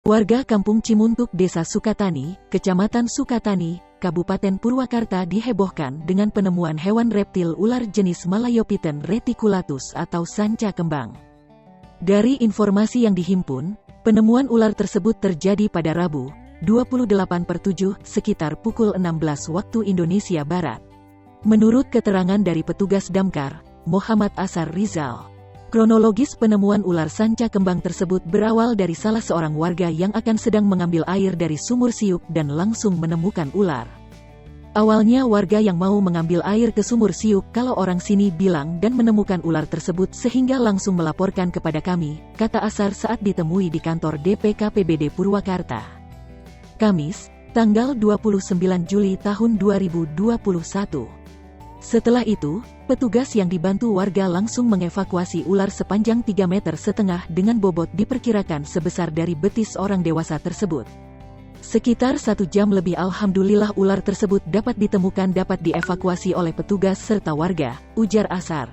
Warga Kampung Cimuntuk Desa Sukatani, Kecamatan Sukatani, Kabupaten Purwakarta dihebohkan dengan penemuan hewan reptil ular jenis Malayophyton reticulatus atau sanca kembang. Dari informasi yang dihimpun, penemuan ular tersebut terjadi pada Rabu, 28/7, sekitar pukul 16 waktu Indonesia Barat. Menurut keterangan dari petugas damkar, Muhammad Asar Rizal, kronologis penemuan ular sanca kembang tersebut berawal dari salah seorang warga yang akan sedang mengambil air dari sumur siuk dan langsung menemukan ular. Awalnya warga yang mau mengambil air ke sumur siuk kalau orang sini bilang dan menemukan ular tersebut sehingga langsung melaporkan kepada kami, kata Asar saat ditemui di kantor DPKPBD Purwakarta. Kamis, tanggal 29 Juli tahun 2021. Setelah itu, petugas yang dibantu warga langsung mengevakuasi ular sepanjang 3,5 meter dengan bobot diperkirakan sebesar dari betis orang dewasa tersebut. Sekitar 1 jam lebih alhamdulillah ular tersebut dapat ditemukan dapat dievakuasi oleh petugas serta warga, ujar Asar.